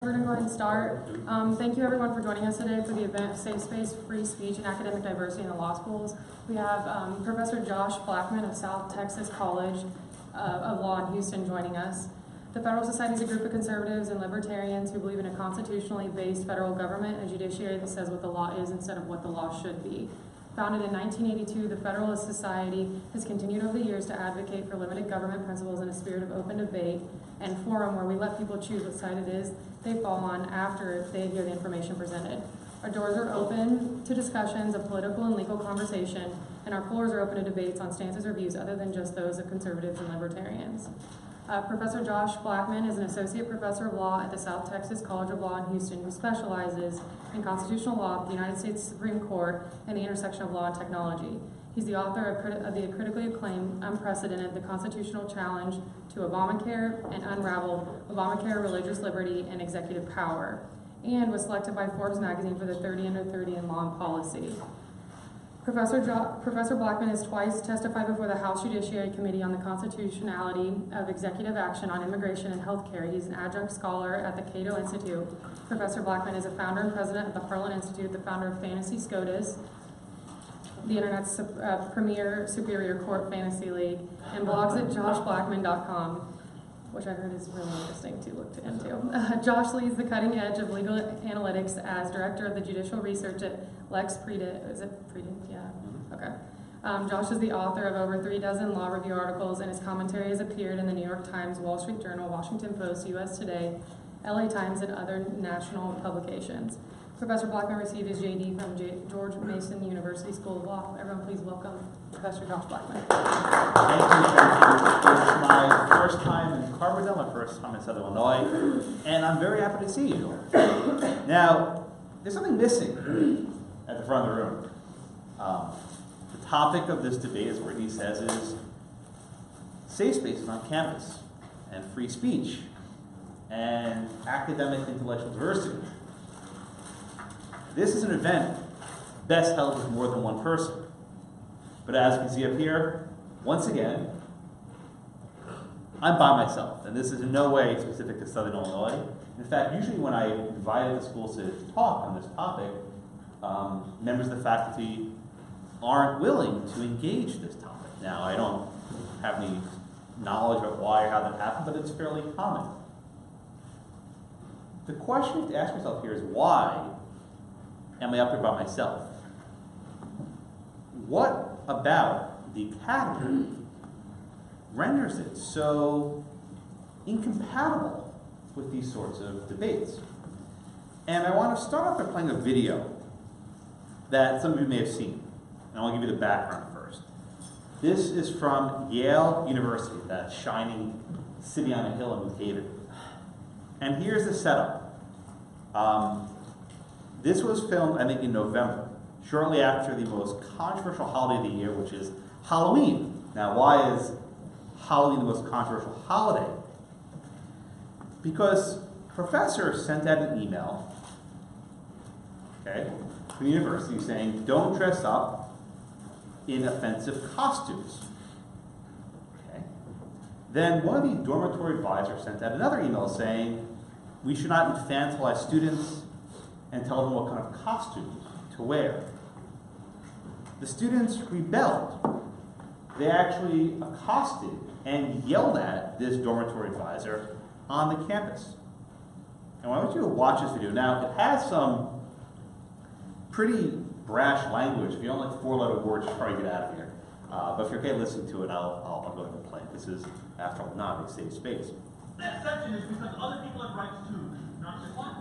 We're going to go ahead and start. Thank you everyone for joining us today for the event Safe Space, Free Speech, and Academic Diversity in the Law Schools. We have Professor Josh Blackman of South Texas College of Law in Houston joining us. The Federalist Society is a group of conservatives and libertarians who believe in a constitutionally based federal government and a judiciary that says what the law is instead of what the law should be. Founded in 1982, the Federalist Society has continued over the years to advocate for limited government principles in a spirit of open debate and forum where we let people choose what side it is they fall on after they hear the information presented. Our doors are open to discussions of political and legal conversation, and our floors are open to debates on stances or views other than just those of conservatives and libertarians. Professor Josh Blackman is an associate professor of law at the South Texas College of Law in Houston who specializes in constitutional law, the United States Supreme Court, and the intersection of law and technology. He's the author of the critically acclaimed, unprecedented, The Constitutional Challenge to Obamacare and Unraveled, Obamacare, Religious Liberty, and Executive Power, and was selected by Forbes magazine for the 30 Under 30 in Law and Policy. Professor Blackman has twice testified before the House Judiciary Committee on the constitutionality of executive action on immigration and healthcare. He's an adjunct scholar at the Cato Institute. Professor Blackman is a founder and president of the Harlan Institute, the founder of Fantasy SCOTUS, the Internet's premier superior court fantasy league, and blogs at joshblackman.com, which I heard is really interesting to look into. Josh leads the cutting edge of legal analytics as director of the judicial research at Lex Predit. Is it Predit? Yeah. Okay. Josh is the author of over 36 law review articles, and his commentary has appeared in the New York Times, Wall Street Journal, Washington Post, U.S. Today, LA Times, and other national publications. Professor Blackman received his JD from George Mason University School of Law. Everyone please welcome Professor Josh Blackman. Thank you. It's my first time in Carbondale, my first time in Southern Illinois, and I'm very happy to see you. Now, there's something missing at the front of the room. The topic of this debate, as Brittany says, is safe spaces on campus, and free speech, and academic intellectual diversity. This is an event best held with more than one person. But as you can see up here, once again, I'm by myself. And this is in no way specific to Southern Illinois. In fact, usually when I invited the schools to talk on this topic, members of the faculty aren't willing to engage this topic. Now, I don't have any knowledge about why or how that happened, but it's fairly common. The question you have to ask yourself here is why am I up here by myself? What about the pattern renders it so incompatible with these sorts of debates? And I want to start off by playing a video that some of you may have seen. And I'll give you the background first. This is from Yale University, that shining city on a hill in New Haven. And here's the setup. This was filmed, I think, in November, shortly after the most controversial holiday of the year, which is Halloween. Now, why is Halloween the most controversial holiday? Because professors sent out an email, to the university saying, don't dress up in offensive costumes. Then one of the dormitory advisors sent out another email saying, we should not infantilize students and tell them what kind of costumes to wear. The students rebelled. They actually accosted and yelled at this dormitory advisor on the campus. And I want you to watch this video. Now, it has some pretty brash language. If you don't like four-letter words, just try to get out of here. But if you're okay listening to it, I'll go ahead and play it. This is, after all, not a safe space. That section is because other people have rights too. Not just one.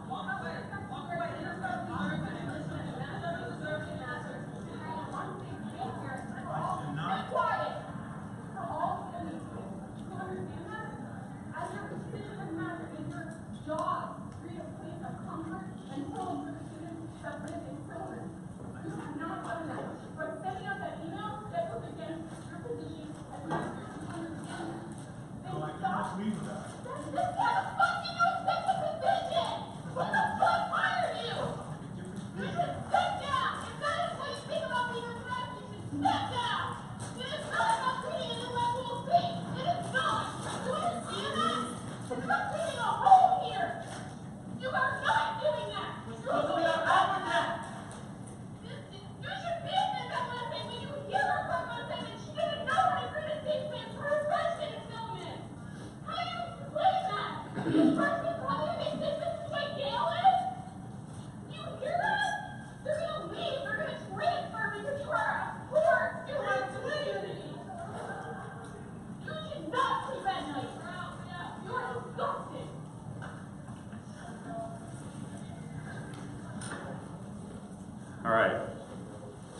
All right.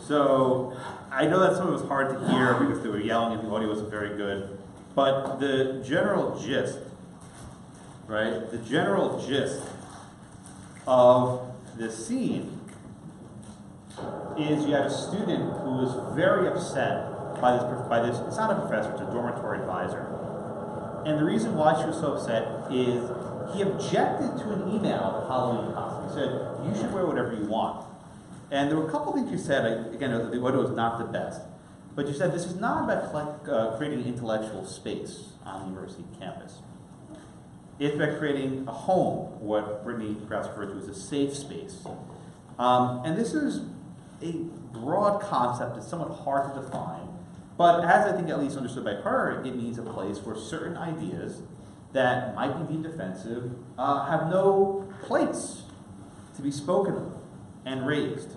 So I know that some of it was hard to hear because they were yelling and the audio wasn't very good. But the general gist, right? The general gist of this scene is you had a student who was very upset by this. It's not a professor; it's a dormitory advisor. And the reason why she was so upset is he objected to an email of Halloween costume. He said, "You should wear whatever you want." And there were a couple things you said. Again, the audio was not the best, but you said this is not about creating intellectual space on the university campus. It's about creating a home, what Brittany perhaps referred to as a safe space. And this is a broad concept. It's somewhat hard to define, but as I think at least understood by her, it means a place where certain ideas that might be deemed offensive have no place to be spoken of and raised.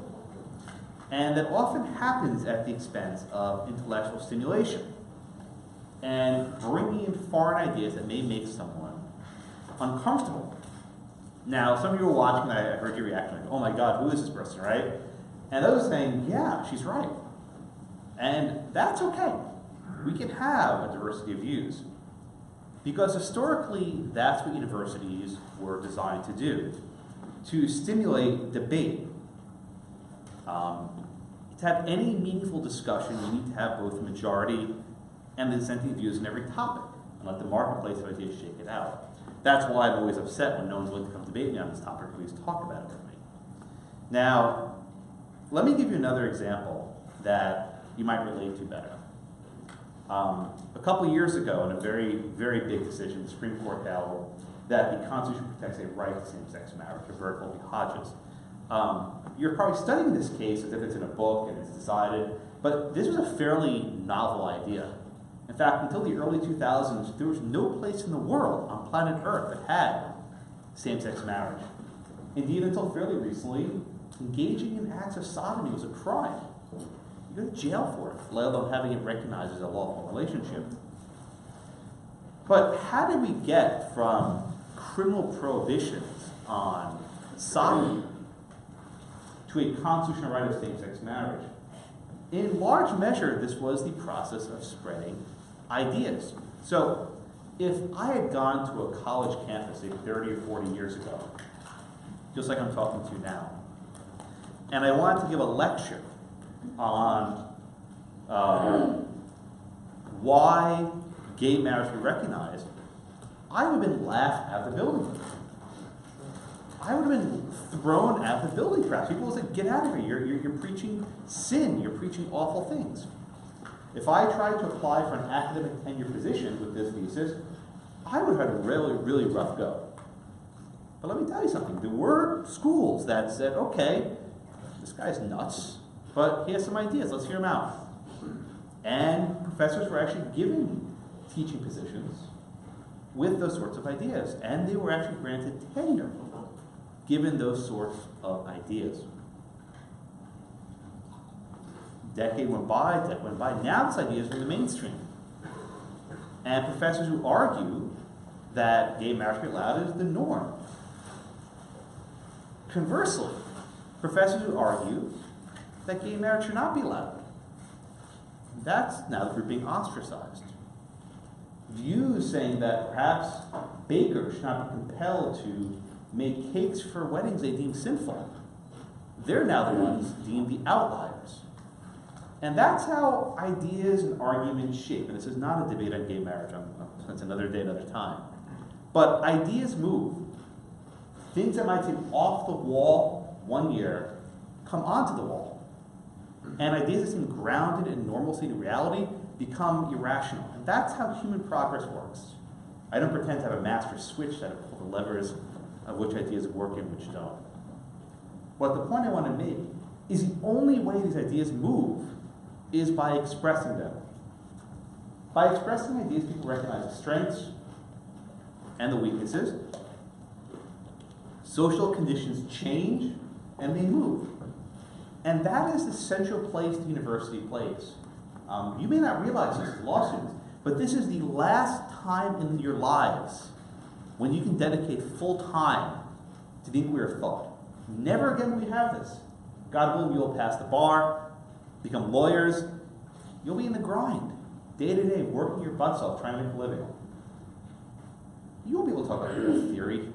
And that often happens at the expense of intellectual stimulation and bringing in foreign ideas that may make someone uncomfortable. Now, some of you were watching, I heard your reaction, like, oh my God, who is this person, right? And others saying, yeah, she's right. And that's okay. We can have a diversity of views. Because historically, that's what universities were designed to do, to stimulate debate. To have any meaningful discussion, you need to have both the majority and the dissenting views in every topic, and let the marketplace of ideas shake it out. That's why I'm always upset when no one's willing to come debate me on this topic, or at least talk about it with me. Now, let me give you another example that you might relate to better. A couple of years ago, in a very, very big decision, the Supreme Court held that the Constitution protects a right to same-sex marriage, Roberta v. Hodges. You're probably studying this case as if it's in a book and it's decided, but this was a fairly novel idea. In fact, until the early 2000s, there was no place in the world on planet Earth that had same-sex marriage. Indeed, until fairly recently, engaging in acts of sodomy was a crime. You go to jail for it, let alone having it recognized as a lawful relationship. But how did we get from criminal prohibitions on sodomy to a constitutional right of same-sex marriage? In large measure, this was the process of spreading ideas. So, if I had gone to a college campus, say 30 or 40 years ago, just like I'm talking to you now, and I wanted to give a lecture on why gay marriage should be recognized, I would have been laughed out of the building. I would have been thrown out of the building, perhaps. People would say, get out of here. You're preaching sin. You're preaching awful things. If I tried to apply for an academic tenure position with this thesis, I would have had a really, really rough go. But let me tell you something. There were schools that said, okay, this guy's nuts, but he has some ideas. Let's hear him out. And professors were actually given teaching positions with those sorts of ideas. And they were actually granted tenure given those sorts of ideas. Decade went by. Now this idea is in the mainstream. And professors who argue that gay marriage should be allowed is the norm. Conversely, professors who argue that gay marriage should not be allowed, that's now the group being ostracized. Views saying that perhaps bakers should not be compelled to make cakes for weddings they deem sinful, they're now the ones deemed the outliers. And that's how ideas and arguments shape. And this is not a debate on gay marriage. That's another day, another time. But ideas move. Things that might seem off the wall one year come onto the wall. And ideas that seem grounded in normalcy and reality become irrational. And that's how human progress works. I don't pretend to have a master switch that pull the levers of which ideas work and which don't. But the point I want to make is the only way these ideas move is by expressing them. By expressing ideas, people recognize the strengths and the weaknesses. Social conditions change and they move. And that is the central place the university plays. You may not realize this as law students, but this is the last time in your lives when you can dedicate full time to the inquiry of thought. Never again will we have this. God willing, you'll pass the bar, become lawyers. You'll be in the grind, day to day, working your butts off, trying to make a living. You won't be able to talk about your theory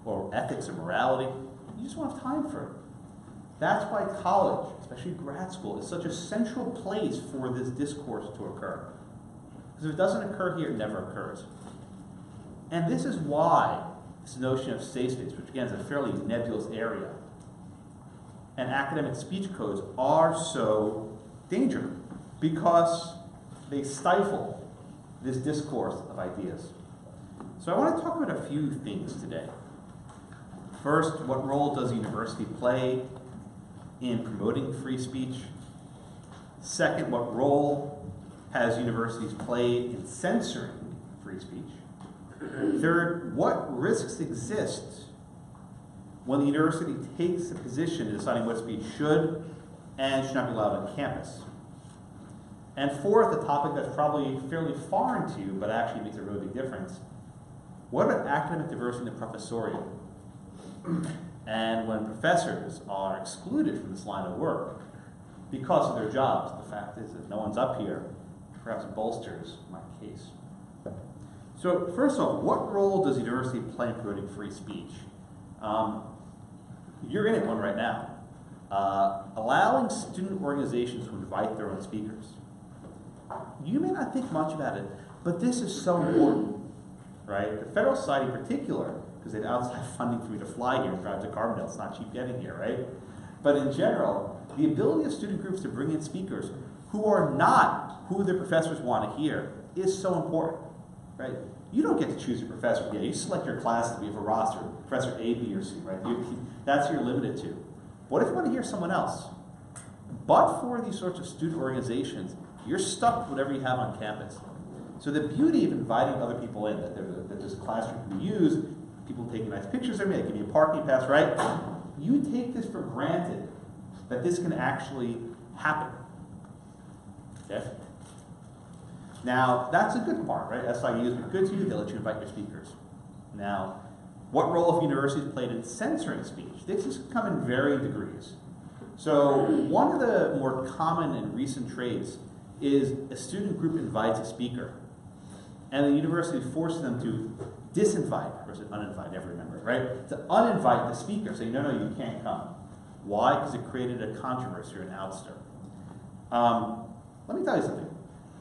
or ethics or morality. You just won't have time for it. That's why college, especially grad school, is such a central place for this discourse to occur. Because if it doesn't occur here, it never occurs. And this is why this notion of safe space, which again is a fairly nebulous area, and academic speech codes are so dangerous, because they stifle this discourse of ideas. So I want to talk about a few things today. First, what role does the university play in promoting free speech? Second, what role has universities played in censoring free speech? Third, what risks exist when the university takes a position in deciding what speech should and should not be allowed on campus? And fourth, a topic that's probably fairly foreign to you, but actually makes a really big difference. What about academic diversity in the professoriate? And when professors are excluded from this line of work because of their jobs, the fact is that no one's up here, perhaps bolsters my case. So first of all, what role does the university play in promoting free speech? You're in one right now. Allowing student organizations to invite their own speakers. You may not think much about it, but this is so important, right? The Federal Society in particular, because they had outside funding for me to fly here and drive to Carbondale. It's not cheap getting here, right? But in general, the ability of student groups to bring in speakers who are not who their professors want to hear is so important, right? You don't get to choose your professor. Yeah, you select your classes. We have a roster, Professor A, B, or C, right? That's who you're limited to. What if you want to hear someone else? But for these sorts of student organizations, you're stuck with whatever you have on campus. So the beauty of inviting other people in, that this classroom can be used, people taking nice pictures of me, they give you a parking pass, right? You take this for granted that this can actually happen. Okay? Now, that's a good part, right? SIU has been good to you, they let you invite your speakers. Now, what role have universities played in censoring speech? This has come in varying degrees. So, one of the more common and recent traits is a student group invites a speaker, and the university forces them to disinvite, or is it uninvite, never remember, right? To uninvite the speaker, saying, no, you can't come. Why? Because it created a controversy or an ouster. Let me tell you something.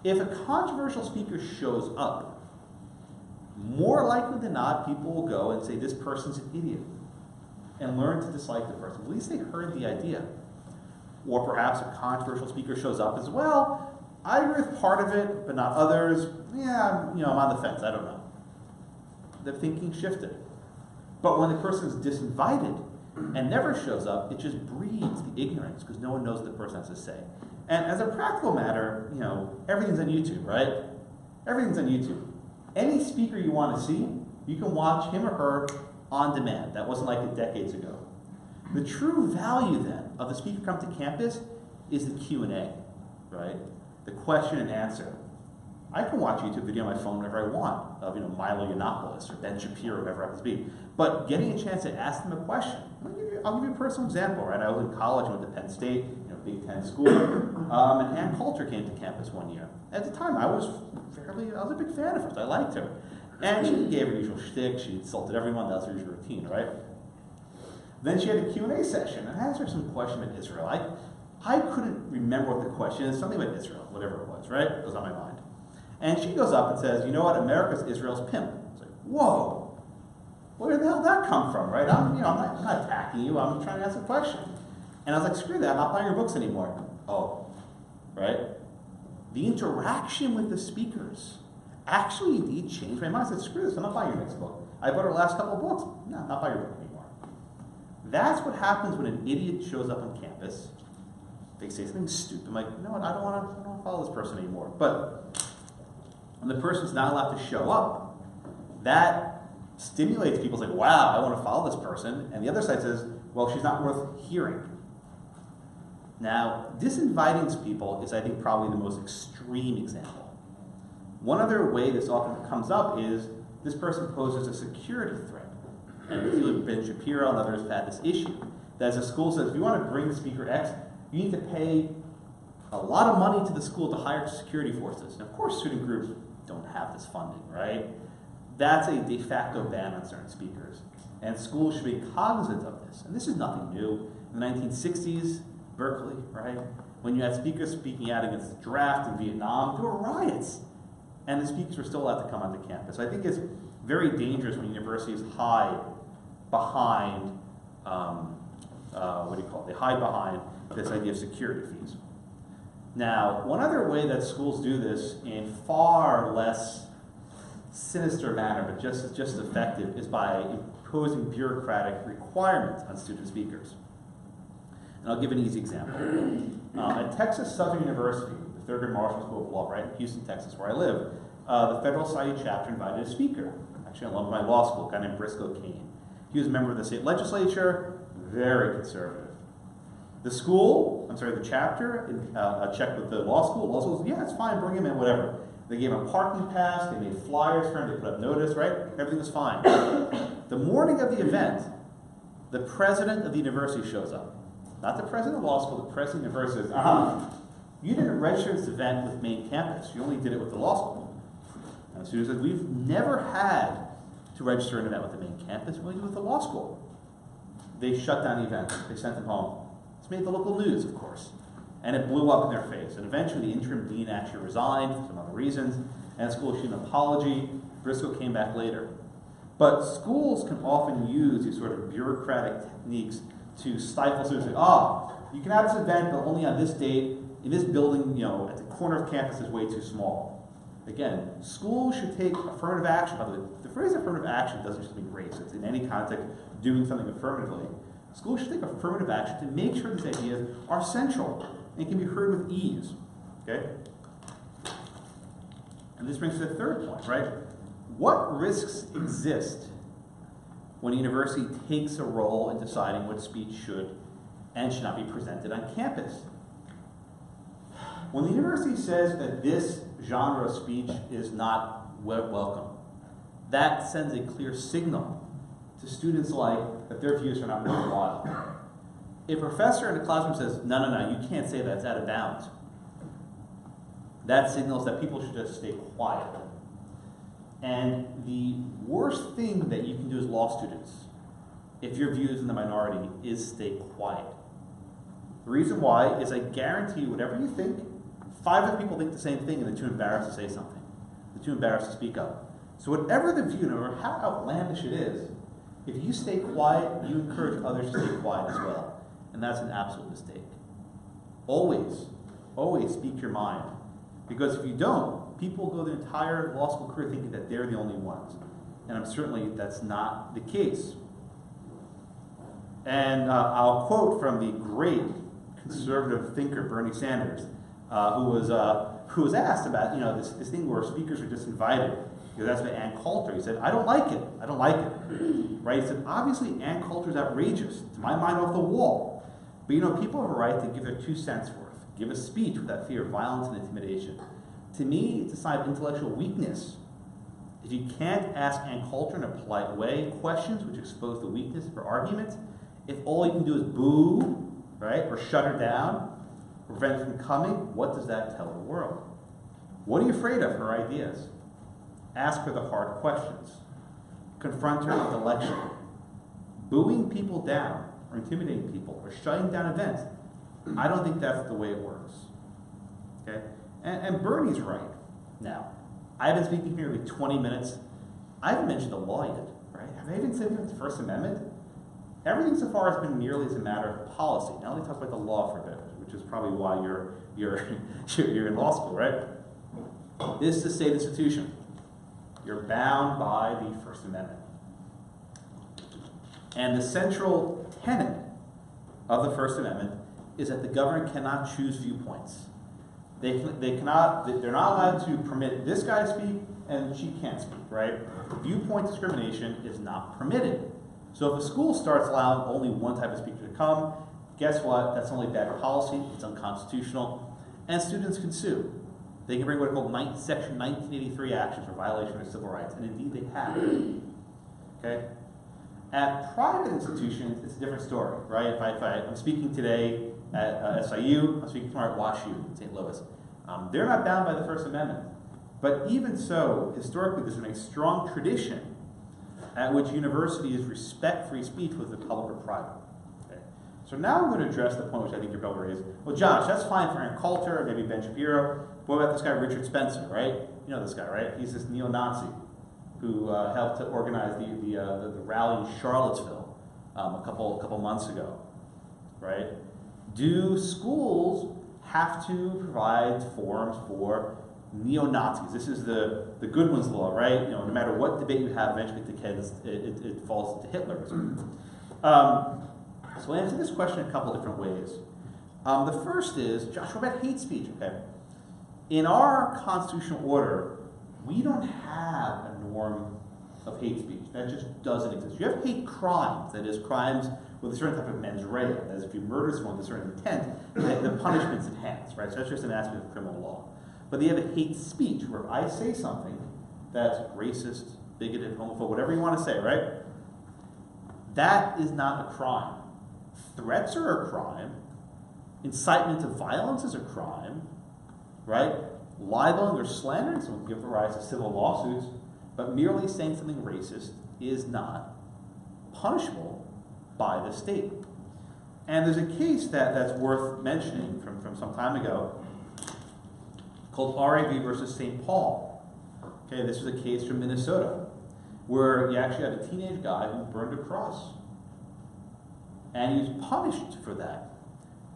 If a controversial speaker shows up, more likely than not, people will go and say, this person's an idiot, and learn to dislike the person. At least they heard the idea. Or perhaps a controversial speaker shows up as well. I agree with part of it, but not others. Yeah, I'm on the fence. I don't know. The thinking shifted. But when the person is disinvited and never shows up, it just breeds the ignorance because no one knows what the person has to say. And as a practical matter, everything's on YouTube, right? Everything's on YouTube. Any speaker you want to see, you can watch him or her on demand. That wasn't like decades ago. The true value then of the speaker come to campus is the Q&A, right? The question and answer. I can watch a YouTube video on my phone whenever I want of Milo Yiannopoulos or Ben Shapiro, whoever it happens to be. But getting a chance to ask them a question. I'll give you a personal example, right? I was in college, I went to Penn State, Big Ten school, and Ann Coulter came to campus one year. At the time, I was a big fan of hers. I liked her. And she gave her usual shtick. She insulted everyone. That was her usual routine, right? Then she had a Q&A session, and I asked her some question about Israel. I couldn't remember what the question is. Something about Israel, whatever it was, right? It was on my mind. And she goes up and says, you know what? America's Israel's pimp. It's like, whoa. Where the hell did that come from, right? I'm not attacking you. I'm trying to ask a question. And I was like, screw that. I'm not buying your books anymore. Oh, right? The interaction with the speakers actually indeed changed my mind. I said, screw this. I'm not buying your next book. I bought her last couple of books. No, I'm not buying your book anymore. That's what happens when an idiot shows up on campus. They say something stupid. I'm like, you know what? I don't want to follow this person anymore. But when the person's not allowed to show up, that stimulates people. It's like, wow, I want to follow this person. And the other side says, well, she's not worth hearing. Now, disinviting people is, I think, probably the most extreme example. One other way this often comes up is this person poses a security threat. And Ben Shapiro and others have had this issue. that as a school says, if you want to bring speaker X, you need to pay a lot of money to the school to hire security forces. And of course, student groups don't have this funding, right? That's a de facto ban on certain speakers. And schools should be cognizant of this. And this is nothing new. In the 1960s, Berkeley, right? When you had speakers speaking out against the draft in Vietnam, there were riots. And the speakers were still allowed to come onto campus. So I think it's very dangerous when universities hide behind, They hide behind this idea of security fees. Now, one other way that schools do this in far less sinister manner, but just as effective, is by imposing bureaucratic requirements on student speakers. And I'll give an easy example. At Texas Southern University, the Thurgood Marshall School of Law, right in Houston, Texas, where I live, the Federalist SIU chapter invited a speaker, actually an alum of my law school, a guy named Briscoe Kane. He was a member of the state legislature, very conservative. The chapter checked with the law school. Law school said, yeah, it's fine, bring him in, whatever. They gave him a parking pass, they made flyers for him, they put up notice, right? Everything was fine. The morning of the event, the president of the university shows up. Not the president of law school, the president of the university says, you didn't register this event with main campus, you only did it with the law school. And the student says, we've never had to register an event with the main campus, we only do it with the law school. They shut down the event, they sent him home. It's made the local news, of course. And it blew up in their face. And eventually the interim dean actually resigned for some other reasons, and the school issued an apology. Briscoe came back later. But schools can often use these sort of bureaucratic techniques to stifle students. You can have this event, but only on this date, in this building, at the corner of campus is way too small. Again, schools should take affirmative action. By the way, the phrase affirmative action doesn't just mean race. It's in any context doing something affirmatively. Schools should take affirmative action to make sure these ideas are central and can be heard with ease. Okay? And this brings to the third point, right? What risks exist when a university takes a role in deciding what speech should and should not be presented on campus? When the university says that this genre of speech is not welcome, that sends a clear signal to students alike that their views are not worthwhile. If a professor in a classroom says, no, you can't say that, it's out of bounds, that signals that people should just stay quiet. And the worst thing that you can do as law students, if your view is in the minority, is stay quiet. The reason why is I guarantee you, whatever you think, 5 other people think the same thing and they're too embarrassed to say something. They're too embarrassed to speak up. So whatever the view, no matter how outlandish it is, if you stay quiet, you encourage others to stay quiet as well. And that's an absolute mistake. Always speak your mind. Because if you don't, people go their entire law school career thinking that they're the only ones. And that's not the case. And I'll quote from the great conservative thinker Bernie Sanders, who was asked about this thing where speakers are just invited. That's by Ann Coulter. He said, I don't like it. Right? He said, obviously Ann Coulter is outrageous. To my mind, off the wall. But people have a right to give their 2 cents worth. Give a speech without fear of violence and intimidation. To me, it's a sign of intellectual weakness. If you can't ask Ann Coulter in a polite way questions which expose the weakness for argument, if all you can do is boo, right, or shut her down, prevent her from coming, what does that tell the world? What are you afraid of? Her ideas. Ask her the hard questions. Confront her with election. Booing people down, or intimidating people, or shutting down events, I don't think that's the way it works. Okay? And Bernie's right. Now, I've been speaking for nearly 20 minutes. I haven't mentioned the law yet, right? Have I even said the First Amendment? Everything so far has been merely as a matter of policy. Now let me talk about the law for a bit, which is probably why you're in law school, right? This is a state institution. You're bound by the First Amendment. And the central tenet of the First Amendment is that the government cannot choose viewpoints. They're not allowed to permit this guy to speak and she can't speak, right? Viewpoint discrimination is not permitted. So if a school starts allowing only one type of speaker to come, guess what? That's only bad policy, it's unconstitutional, and students can sue. They can bring what are called Section 1983 actions for violation of civil rights, and indeed they have. Okay? At private institutions, it's a different story, right? If I'm speaking today at SIU, I'm speaking tomorrow at WashU in St. Louis. They're not bound by the First Amendment. But even so, historically, there's been a strong tradition at which universities respect free speech, whether public or private. Okay? So now I'm going to address the point which I think you're probably raised. Well, Josh, that's fine for Aaron Coulter, maybe Ben Shapiro. What about this guy Richard Spencer, right? You know this guy, right? He's this neo-Nazi who helped to organize the rally in Charlottesville a couple months ago, right? Do schools have to provide forums for neo-Nazis? This is the Goodwin's law, right? You know, no matter what debate you have, eventually it falls into Hitlerism. So I'll answer this question a couple different ways. The first is, Josh, what about hate speech? Okay, in our constitutional order, we don't have a norm of hate speech. That just doesn't exist. You have hate crimes, that is, crimes with a certain type of mens rea. That is, if you murder someone with a certain intent, the punishment's enhanced, right? So that's just an aspect of criminal law. But you have a hate speech, where if I say something that's racist, bigoted, homophobic, whatever you want to say, right? That is not a crime. Threats are a crime. Incitement to violence is a crime, right? Libeling or slandering someone can give rise to civil lawsuits, but merely saying something racist is not punishable by the state. And there's a case that's worth mentioning from some time ago called RAV versus St. Paul. Okay, this was a case from Minnesota where you actually had a teenage guy who burned a cross. And he was punished for that.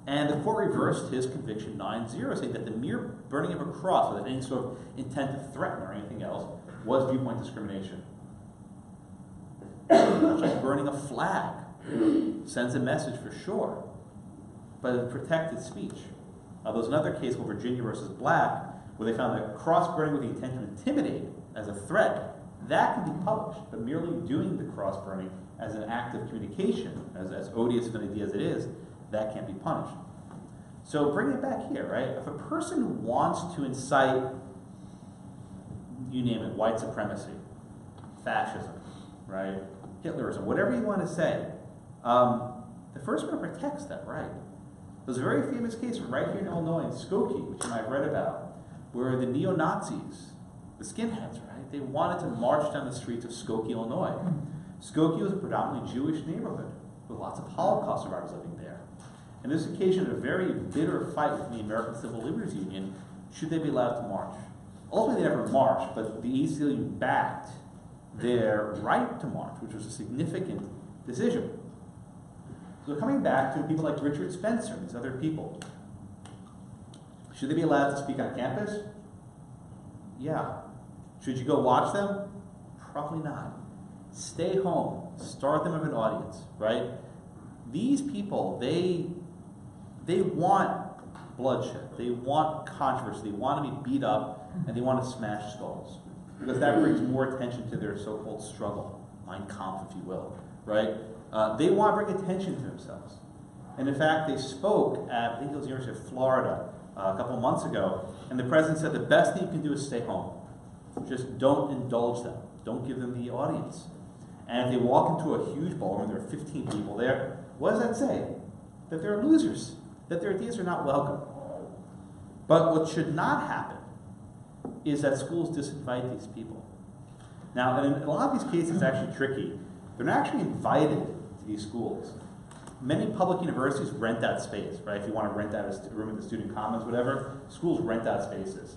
And the court reversed his conviction 9-0, saying that the mere burning of a cross without any sort of intent to threaten or anything else was viewpoint discrimination. Like burning a flag sends a message for sure, but it's protected speech. There's another case called Virginia versus Black, where they found that cross burning with the intent to intimidate as a threat, that can be published, but merely doing the cross burning as an act of communication, as odious of an idea as it is, that can't be punished. So bring it back here, right? If a person wants to incite, you name it, white supremacy, fascism, right? Hitlerism, whatever you want to say, the First Amendment protects that right. There's a very famous case right here in Illinois, in Skokie, which you might have read about, where the neo-Nazis, the skinheads, right, they wanted to march down the streets of Skokie, Illinois. Skokie was a predominantly Jewish neighborhood with lots of Holocaust survivors living there. And this occasioned a very bitter fight with the American Civil Liberties Union. Should they be allowed to march? Ultimately, they never marched, but the ACLU backed their right to march, which was a significant decision. So coming back to people like Richard Spencer and these other people, should they be allowed to speak on campus? Yeah. Should you go watch them? Probably not. Stay home. Starve them of an audience, right? These people, they want bloodshed. They want controversy. They want to be beat up, and they want to smash skulls. Because that brings more attention to their so-called struggle, Mein Kampf, if you will, right? They want to bring attention to themselves. And in fact, they spoke at, I think it was the University of Florida a couple months ago, and the president said the best thing you can do is stay home. Just don't indulge them. Don't give them the audience. And if they walk into a huge ballroom, there are 15 people there, what does that say? That they're losers, that their ideas are not welcome. But what should not happen is that schools disinvite these people. Now, in a lot of these cases, it's actually tricky. They're not actually invited to these schools. Many public universities rent out space, right? If you want to rent out a room in the student commons, whatever, schools rent out spaces.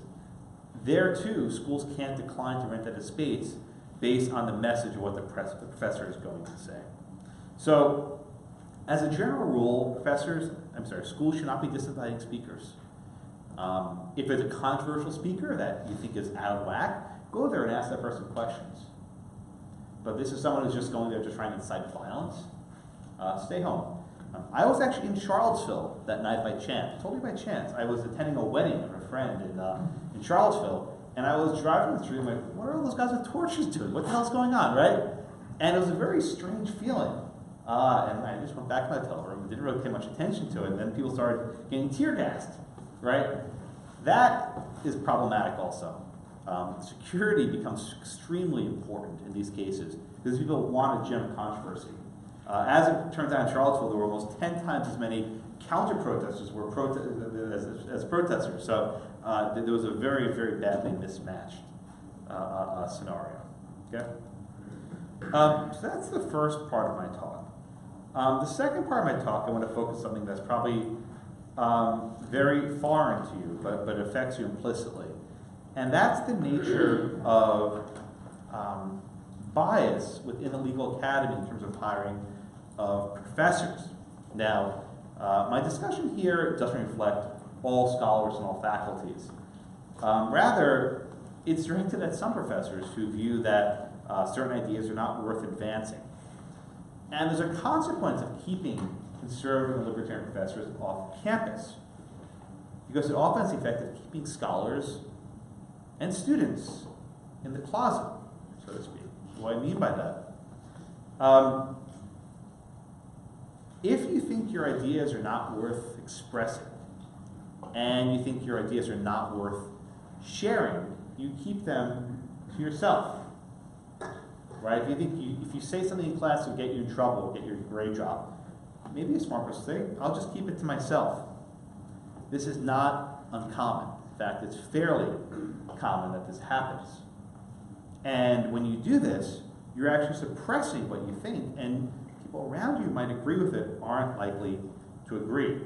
There, too, schools can't decline to rent out a space based on the message of what the professor is going to say. So, as a general rule, schools should not be disinviting speakers. If there's a controversial speaker that you think is out of whack, go there and ask that person questions. But this is someone who's just going there to try and incite violence. Stay home. I was actually in Charlottesville that night by chance, totally by chance. I was attending a wedding of a friend in Charlottesville, and I was driving through, I'm like, what are all those guys with torches doing? What the hell's going on, right? And it was a very strange feeling. And I just went back to my hotel room and didn't really pay much attention to it, and then people started getting tear gassed, right? That is problematic also. security becomes extremely important in these cases because people want a gem controversy. As it turns out in Charlottesville, there were almost 10 times as many counter-protesters as protesters. So there was a very, very badly mismatched scenario. Okay? So that's the first part of my talk. The second part of my talk, I want to focus on something that's probably very foreign to you, but affects you implicitly. And that's the nature of bias within the legal academy in terms of hiring of professors. Now, my discussion here doesn't reflect all scholars and all faculties. Rather, it's directed at some professors who view that certain ideas are not worth advancing. And there's a consequence of keeping conservative and libertarian professors off campus, because it often has the effect of keeping scholars and students in the closet, so to speak. What do I mean by that? If you think your ideas are not worth expressing, and you think your ideas are not worth sharing, you keep them to yourself. Right? If you say something in class will get you in trouble, get your grade drop, maybe a smart person say, I'll just keep it to myself. This is not uncommon. In fact, it's fairly common that this happens. And when you do this, you're actually suppressing what you think, and people around you might agree with it, aren't likely to agree.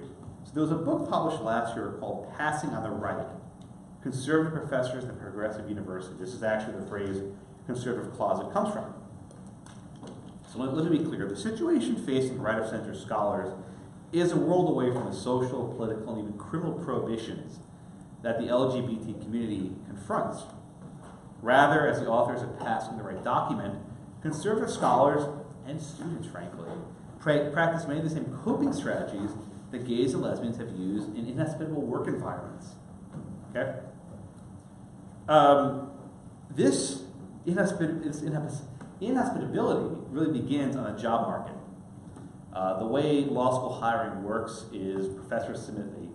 So there was a book published last year called Passing on the Right, Conservative Professors at Progressive University. This is actually the phrase conservative closet comes from. So let me be clear. The situation facing right-of-center scholars is a world away from the social, political, and even criminal prohibitions that the LGBT community confronts. Rather, as the authors of Passing the Right document, conservative scholars and students, frankly, practice many of the same coping strategies that gays and lesbians have used in inhospitable work environments. Okay? This inhospitability really begins on the job market. The way law school hiring works is professors submit an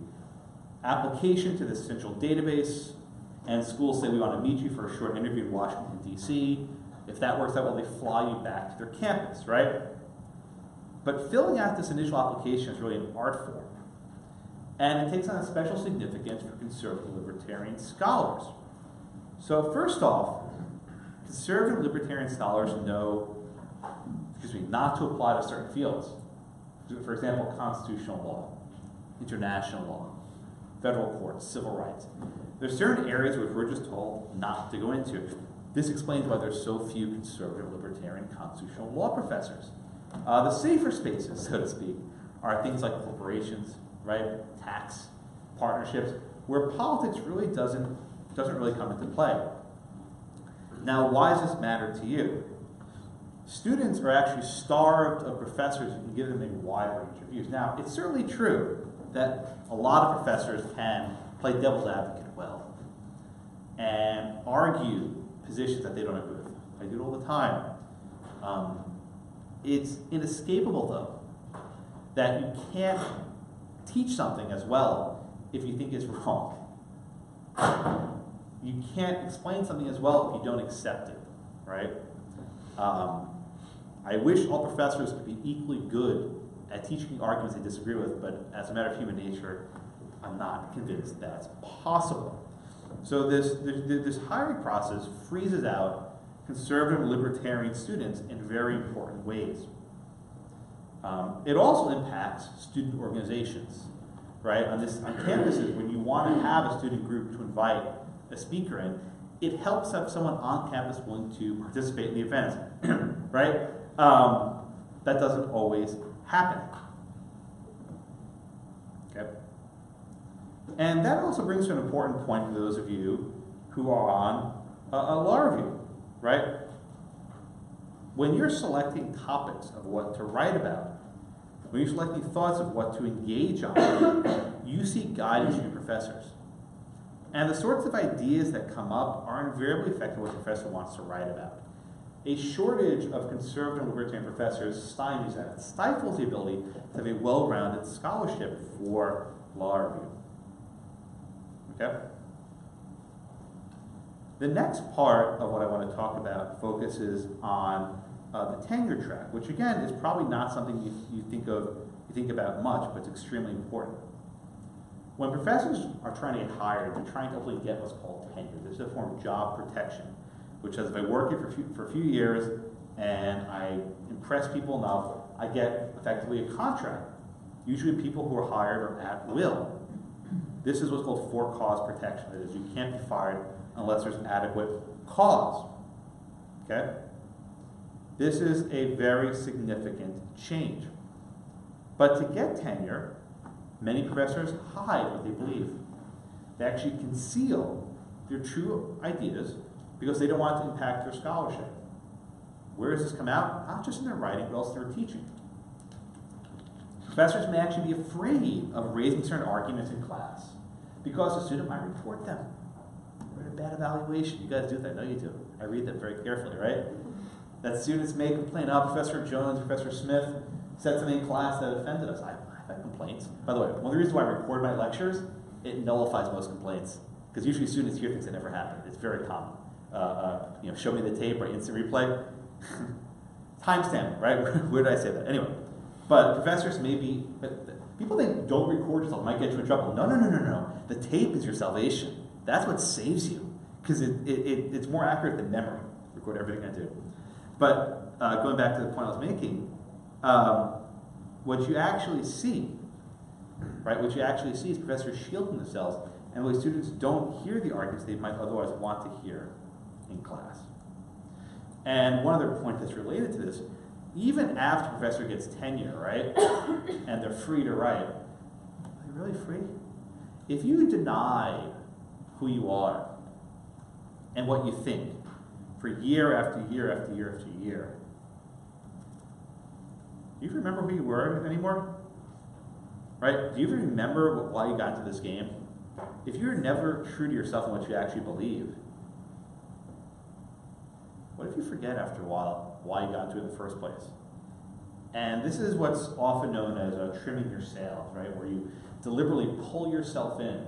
application to the central database, and schools say, we want to meet you for a short interview in Washington, D.C. If that works out well, they fly you back to their campus, right? But filling out this initial application is really an art form, and it takes on a special significance for conservative libertarian scholars. So first off, conservative libertarian scholars know, not to apply to certain fields. For example, constitutional law, international law, federal courts, civil rights. There's certain areas which we're just told not to go into. This explains why there's so few conservative libertarian constitutional law professors. The safer spaces, so to speak, are things like corporations, right? Tax, partnerships, where politics really doesn't really come into play. Now, why does this matter to you? Students are actually starved of professors who can give them a wide range of views. Now, it's certainly true that a lot of professors can play devil's advocate well and argue positions that they don't agree with. I do it all the time. It's inescapable, though, that you can't teach something as well if you think it's wrong. You can't explain something as well if you don't accept it, right? I wish all professors could be equally good at teaching arguments they disagree with, but as a matter of human nature, I'm not convinced that's possible. So this hiring process freezes out conservative and libertarian students in very important ways. It also impacts student organizations, right? On campuses, when you want to have a student group to invite a speaker in, it helps have someone on campus willing to participate in the event, right? That doesn't always happen. Okay. And that also brings to an important point for those of you who are on a law review, right? When you're selecting topics of what to write about, when you're selecting thoughts of what to engage on, you seek guidance from your professors. And the sorts of ideas that come up are invariably affected what the professor wants to write about. A shortage of conservative and libertarian professors stymies that. It stifles the ability to have a well-rounded scholarship for law review. Okay? The next part of what I want to talk about focuses on the tenure track, which again is probably not something you think about much, but it's extremely important. When professors are trying to get hired, they're trying to hopefully get what's called tenure. This is a form of job protection, which says if I work here for a few years and I impress people enough, I get effectively a contract. Usually people who are hired are at will. This is what's called for-cause protection. That is, you can't be fired unless there's adequate cause. Okay? This is a very significant change. But to get tenure, many professors hide what they believe. They actually conceal their true ideas because they don't want to impact their scholarship. Where does this come out? Not just in their writing, but also in their teaching. Professors may actually be afraid of raising certain arguments in class because a student might report them. Write a bad evaluation. You guys do that, I know you do. I read them very carefully, right? That students may complain, oh, Professor Jones, Professor Smith said something in class that offended us. I've had complaints. By the way, one of the reasons why I record my lectures, it nullifies most complaints. Because usually students hear things that never happened. It's very common. Show me the tape or instant replay. Timestamp, right? Where did I say that? Anyway, but professors may be, but people think don't record yourself, might get you in trouble. No. The tape is your salvation. That's what saves you. Because it's more accurate than memory. Record everything I do. But going back to the point I was making, what you actually see, right? What you actually see is professors shielding themselves, and the way students don't hear the arguments they might otherwise want to hear in class. And one other point that's related to this, even after a professor gets tenure, right, and they're free to write, are they really free? If you deny who you are and what you think for year after year after year after year, do you remember who you were anymore? Right? Do you even remember why you got into this game? If you're never true to yourself and what you actually believe, what if you forget after a while why you got into it in the first place? And this is what's often known as trimming your sails, right? Where you deliberately pull yourself in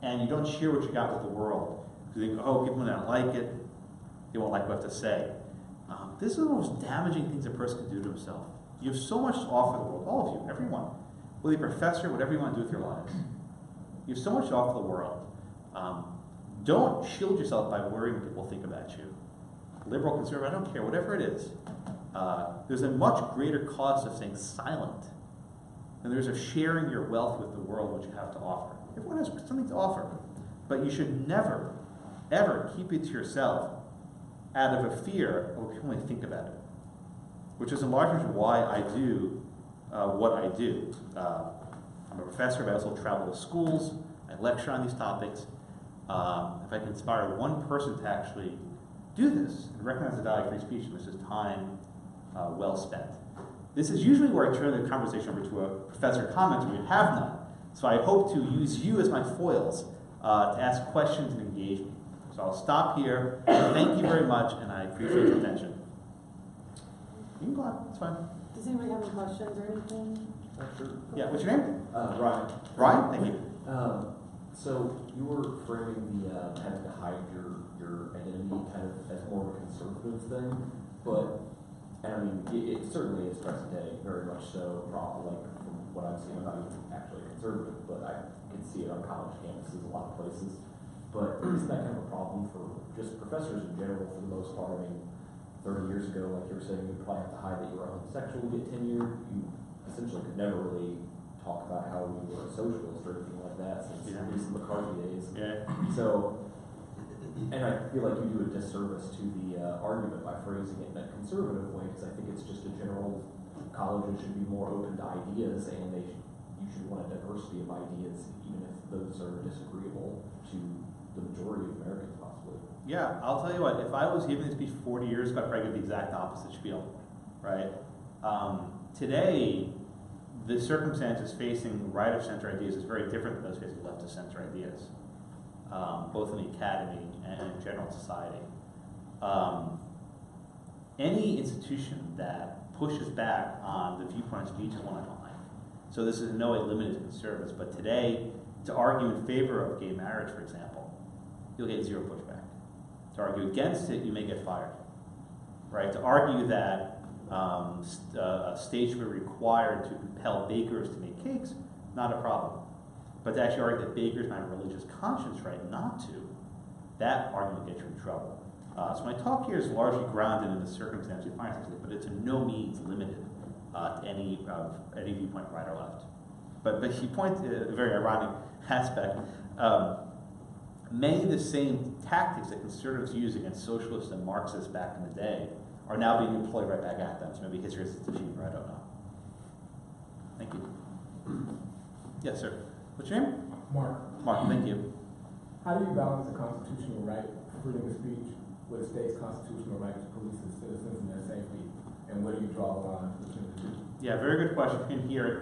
and you don't share what you got with the world. Because you think, oh, people don't like it. They won't like what I have to say. This is the most damaging things a person can do to himself. You have so much to offer the world, all of you, everyone. Whether you're a professor, whatever you want to do with your lives. You have so much to offer the world. Don't shield yourself by worrying what people think about you. Liberal, conservative, I don't care, whatever it is. There's a much greater cost of staying silent than there's of sharing your wealth with the world, what you have to offer. Everyone has something to offer. But you should never, ever keep it to yourself out of a fear of what people may think about it. Which is in large measure why I do what I do. I'm a professor, but I also travel to schools. I lecture on these topics. If I can inspire one person to actually do this and recognize the value of free speech, this is time well spent. This is usually where I turn the conversation over to a professor commenter. We have none. So I hope to use you as my foils to ask questions and engage me. So I'll stop here. Thank you very much, and I appreciate your attention. You can go on, it's fine. Does anybody have any questions or anything? Yeah, what's your name? Ryan. Ryan, thank you. So you were framing the having to hide your identity kind of as more of a conservative thing, but, and I mean, it certainly is present day, very much so, probably, like, from what I've seen, I'm not even actually a conservative, but I can see it on college campuses, a lot of places. But isn't that kind of a problem for just professors in general, for the most part? I mean, 30 years ago, like you were saying, you probably have to hide that you were homosexual to get tenure. You essentially could never really talk about how you were a socialist or anything like that since at least the McCarthy days. Yeah. So, and I feel like you do a disservice to the argument by phrasing it in a conservative way, because I think it's just a general, colleges should be more open to ideas, and you should want a diversity of ideas, even if those are disagreeable to the majority of Americans, possibly. Yeah, I'll tell you what, if I was giving this speech 40 years ago, I'd probably give the exact opposite spiel, right? Today, the circumstances facing right-of-center ideas is very different than those facing left-of-center ideas, both in the academy and in general society. Any institution that pushes back on the viewpoint of speech is one I don't like. So this is in no way limited to conservatives, but today, to argue in favor of gay marriage, for example, you'll get zero pushback. To argue against it, you may get fired, right? To argue that states were required to compel bakers to make cakes, not a problem. But to actually argue that bakers might have a religious conscience right not to, that argument gets you in trouble. So my talk here is largely grounded in the circumstance we find ourselves in, but it's in no means limited to any viewpoint, right or left. But he points to a very ironic aspect. Many of the same tactics that conservatives used against socialists and Marxists back in the day are now being employed right back at them. So maybe history is a cheaper, I don't know. Thank you. Yes, sir. What's your name? Mark, Mark, thank you. how do you balance the constitutional right to freedom of speech with the state's constitutional right to police its citizens and their safety? And where do you draw the line between the two? Yeah, very good question. You can hear it.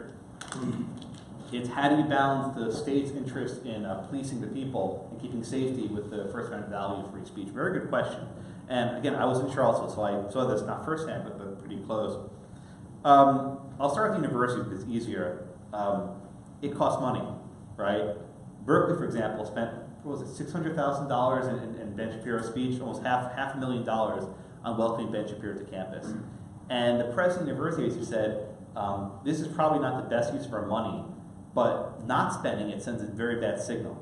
It's how do you balance the state's interest in policing the people and keeping safety with the First Amendment value of free speech? Very good question. And again, I was in Charlottesville, so I saw this not firsthand, but pretty close. I'll start with the university because it's easier. It costs money, right? Berkeley, for example, spent, what was it, $600,000 in Ben Shapiro's speech, almost half $500,000 on welcoming Ben Shapiro to campus. And the president of the university basically said, this is probably not the best use of our money, but not spending it sends a very bad signal.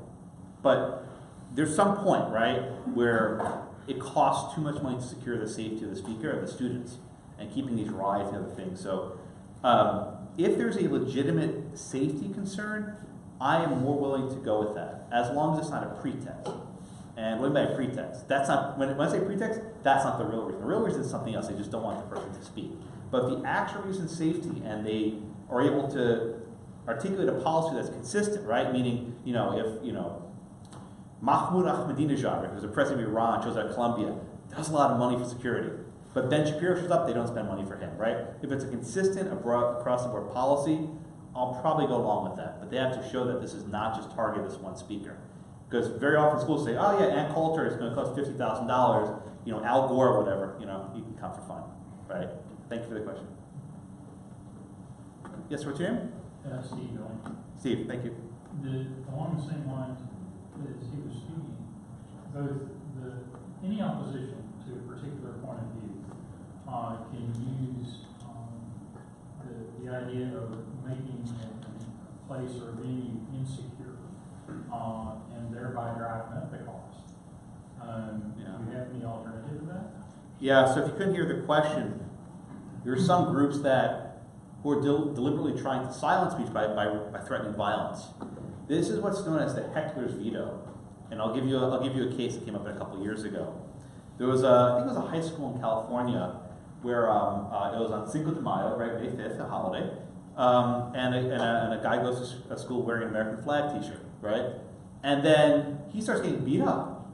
But there's some point, right, where it costs too much money to secure the safety of the speaker and the students and keeping these riots and other things. So if there's a legitimate safety concern, I am more willing to go with that, as long as it's not a pretext. And what do I mean by pretext? That's not, when I say pretext, that's not the real reason. The real reason is something else. They just don't want the person to speak. But if the actual reason is safety and they are able to articulate a policy that's consistent, right? Meaning, if, Mahmoud Ahmadinejad, who's the president of Iran, shows up at Columbia, does a lot of money for security. But Ben Shapiro shows up, they don't spend money for him, right? If it's a consistent, across-the-board policy, I'll probably go along with that. But they have to show that this is not just targeted this one speaker. Because very often schools say, oh yeah, Ann Coulter is going to cost $50,000, Al Gore or whatever, you can come for fun, right? Thank you for the question. Yes, what's your name? Steve Billing. Steve, thank you. Along the same lines as he was speaking, both any opposition to a particular point of view can use the idea of making a place or venue insecure and thereby driving up the cost. Do you have any alternative to that? Yeah, so if you couldn't hear the question, there are some groups who are deliberately trying to silence speech by threatening violence. This is what's known as the Hecklers Veto. And I'll give you a case that came up a couple of years ago. There was I think it was a high school in California where it was on Cinco de Mayo, right, May 5th, a holiday, and a guy goes to a school wearing an American flag t-shirt, right? And then he starts getting beat up.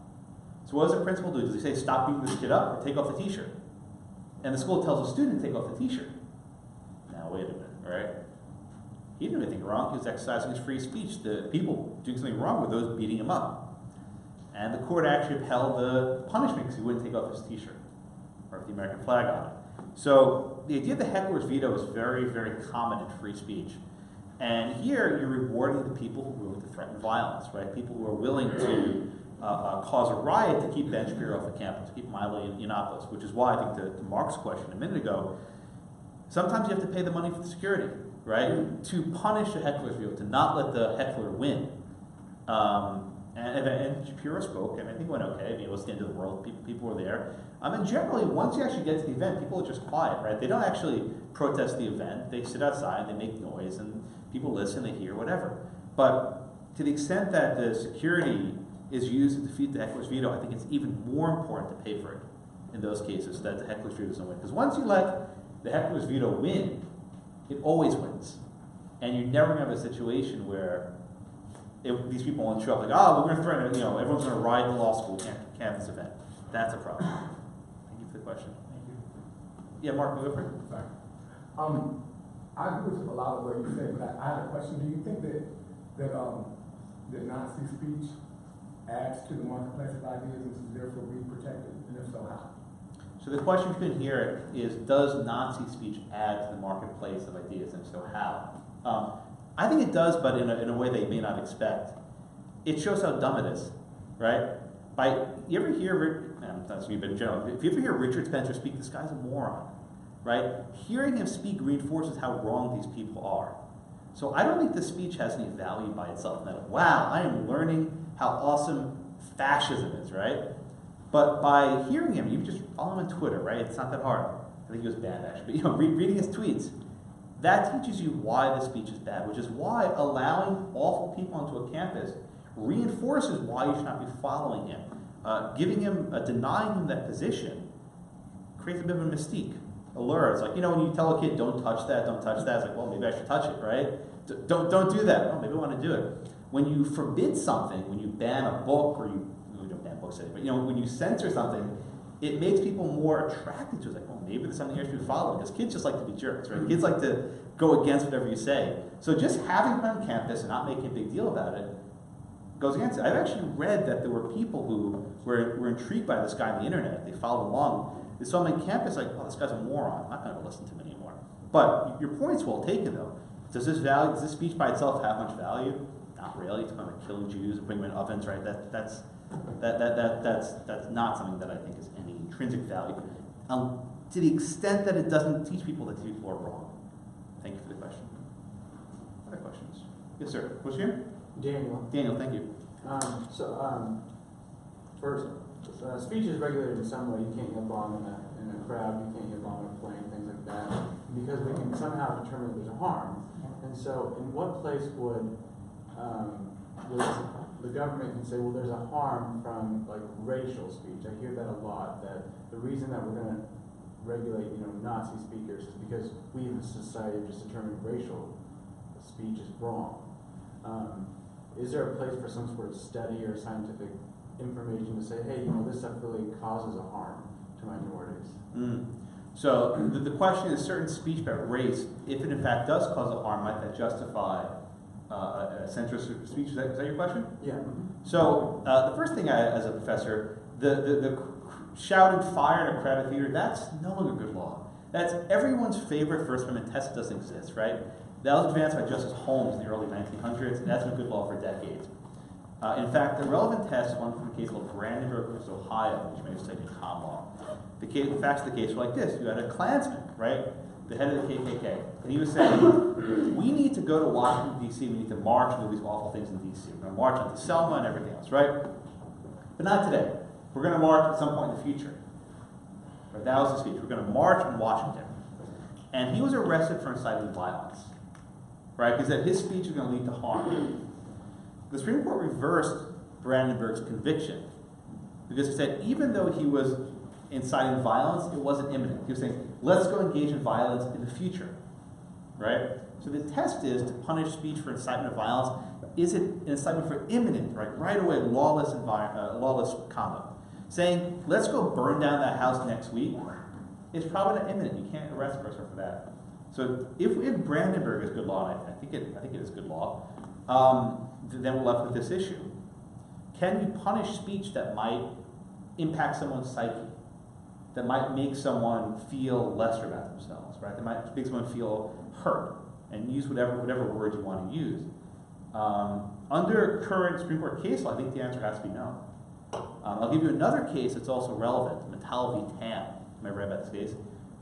So what does the principal do? Does he say, stop beating this kid up or take off the t-shirt? And the school tells the student to take off the t-shirt. Now, wait a minute, right? He didn't do anything wrong. He was exercising his free speech. The people doing something wrong were those beating him up. And the court actually upheld the punishment because he wouldn't take off his t-shirt or with the American flag on it. So the idea of the Hecklers Veto is very, very common in free speech. And here you're rewarding the people who are willing to threaten violence, right? People who are willing to cause a riot to keep Ben Shapiro off the campus, to keep Milo Yiannopoulos, which is why I think to Mark's question a minute ago, sometimes you have to pay the money for the security, right? To punish the Hecklers Veto, to not let the heckler win. And Shapiro spoke, and I think it went okay. I mean, it was the end of the world. People were there. And generally, once you actually get to the event, people are just quiet, right? They don't actually protest the event. They sit outside, they make noise, and people listen, they hear, whatever. But to the extent that the security is used to defeat the Hecklers Veto, I think it's even more important to pay for it in those cases so that the Hecklers Veto doesn't win. Because once you let the Hecklers Veto win, it always wins. And you're never going to have a situation where these people won't show up like, oh, we're going to threaten, everyone's going to riot the law school campus event. That's a problem. Thank you for the question. Thank you. Yeah, Mark, go for it. Sorry. I agree with a lot of what you said, but I had a question. Do you think that Nazi speech adds to the marketplace of ideas and should therefore be protected? And if so, how? So the question you can hear is, does Nazi speech add to the marketplace of ideas, and if so, how? I think it does, but in a way they may not expect. It shows how dumb it is, right? You ever hear, and that's me, but in general, if you ever hear Richard Spencer speak, this guy's a moron, right? Hearing him speak reinforces how wrong these people are. So I don't think the speech has any value by itself. That, wow, I am learning how awesome fascism is, right? But by hearing him, you just follow him on Twitter, right? It's not that hard. I think he was banned actually, but reading his tweets, that teaches you why the speech is bad, which is why allowing awful people onto a campus reinforces why you should not be following him. Denying him that position creates a bit of a mystique, allure. It's like, when you tell a kid, don't touch that, it's like, well, maybe I should touch it, right? Don't do that. Oh, maybe I want to do it. When you forbid something, when you ban a book, or we don't ban books, but when you censor something, it makes people more attracted to it. It's like, well, maybe there's something here to follow, because kids just like to be jerks, right? Kids like to go against whatever you say. So just having it on campus and not making a big deal about it goes against it. I've actually read that there were people who were intrigued by this guy on the internet. They followed along. They saw him on campus, like, oh, this guy's a moron. I'm not going to listen to him anymore. But your point's well taken, though. Does this speech by itself have much value? Not really. It's kind of killing Jews and putting them in ovens, right? That's not something that I think is any intrinsic value. To the extent that it doesn't teach people that people are wrong. Thank you for the question. Other questions? Yes, sir. What's your name? Daniel. Daniel, thank you. First, speech is regulated in some way. You can't yell bomb in a crowd. You can't yell bomb in a plane, things like that, because we can somehow determine that there's a harm. And so, in what place would the government can say, well, there's a harm from like racial speech? I hear that a lot. That the reason that we're going to regulate, Nazi speakers is because we in society have just determined racial speech is wrong. Is there a place for some sort of study or scientific information to say, hey, this stuff really causes a harm to minorities? So the question is, certain speech about race, if it in fact does cause a harm, might that justify a centrist speech? Is that your question? Yeah. So the first thing, as a professor, the shouting fire in a crowded theater, that's no longer good law. That's everyone's favorite First Amendment test that doesn't exist, right? That was advanced by Justice Holmes in the early 1900s, and that's been good law for decades. In fact, the relevant test is one from a case called Brandenburg versus Ohio, which may have studied in common law. The facts of the case were like this. You had a Klansman, right? The head of the KKK. And he was saying, we need to go to Washington, D.C. We need to march and do these awful things in D.C. We're going to march on Selma and everything else, right? But not today. We're going to march at some point in the future. Right? That was the speech. We're going to march in Washington. And he was arrested for inciting violence, right? Because that his speech is going to lead to harm. The Supreme Court reversed Brandenburg's conviction because it said even though he was inciting violence, it wasn't imminent. He was saying, let's go engage in violence in the future, right? So the test is to punish speech for incitement of violence. Is it an incitement for imminent, right away, lawless conduct? Saying, let's go burn down that house next week is probably not imminent. You can't arrest a person for that. So if Brandenburg is good law, and I think it is good law, then we're left with this issue. Can you punish speech that might impact someone's psyche? That might make someone feel lesser about themselves, right? That might make someone feel hurt, and use whatever words you want to use. Under current Supreme Court case law, I think the answer has to be no. I'll give you another case that's also relevant, Mattel v. Tam. You might have read about this case.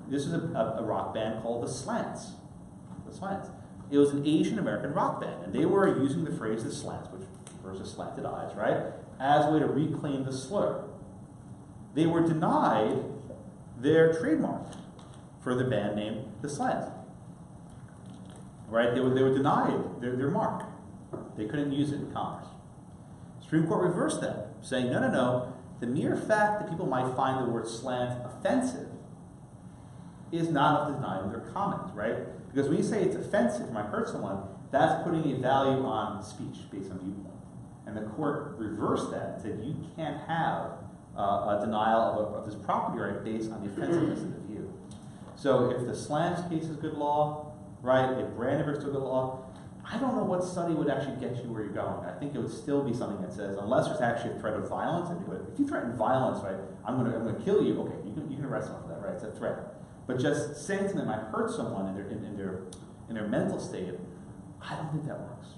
This is a rock band called the Slants. The Slants. It was an Asian American rock band, and they were using the phrase the slants, which versus slanted eyes, right, as a way to reclaim the slur. They were denied their trademark for the band name the Slants. Right? They were denied their mark. They couldn't use it in commerce. Supreme Court reversed that, saying, no. The mere fact that people might find the word slant offensive is not enough to deny them their comment, right? Because when you say it's offensive, it might hurt someone, that's putting a value on speech based on viewpoint. And the court reversed that and said you can't have a denial of this property right based on the offensiveness of the view. So if the Slants case is good law, right, if Brandenburg's still good law, I don't know what study would actually get you where you're going. I think it would still be something that says, unless there's actually a threat of violence, if you threaten violence, right, I'm going to kill you, okay, you can arrest someone for that, right, it's a threat. But just saying something that might hurt someone in their mental state, I don't think that works.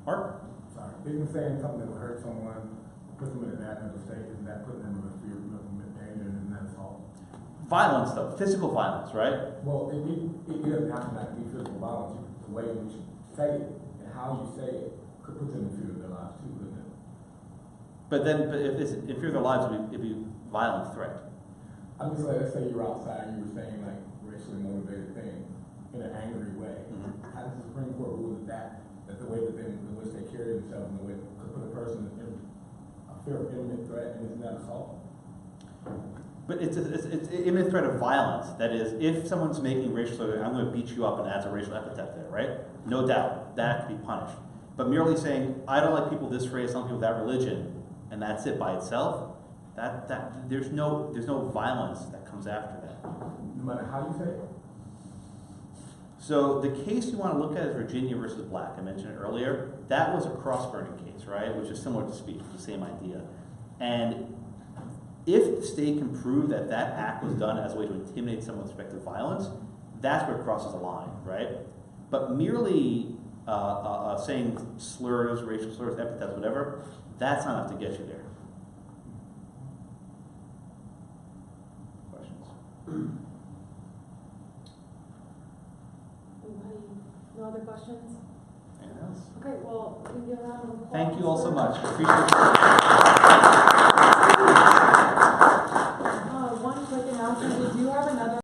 Mark? Sorry, even saying something that would hurt someone, puts them in a bad mental state, isn't that putting them in a fear of mental danger, and isn't that assault? Violence, though, physical violence, right? Well, it doesn't have to like be physical violence. The way in which you say it and how you say it could put them in fear of their lives too, couldn't it? But if fear of their lives, it'd be violent threat. I'm just like, let's say you're outside and you were saying like racially motivated things in an angry way. Mm-hmm. How does the Supreme Court rule that the way that in which they carry themselves and the way could put a person in a fear of imminent threat and isn't that assault? But it's imminent threat of violence. That is, if someone's making racial slurs, I'm going to beat you up and adds a racial epithet there, right? No doubt, that can be punished. But merely saying, I don't like people this race, I don't like people that religion, and that's it by itself, there's no violence that comes after that. No matter how you say it? So the case you want to look at is Virginia versus Black. I mentioned it earlier. That was a cross-burning case, right? Which is similar to speech, the same idea. And if the state can prove that that act was done as a way to intimidate someone with respect to violence, that's where it crosses the line, right? But merely saying slurs, racial slurs, epithets, whatever, that's not enough to get you there. Questions? Anybody? No other questions? Anything else? Okay, well, we give a round of applause. Thank you all so for- much. Appreciate it.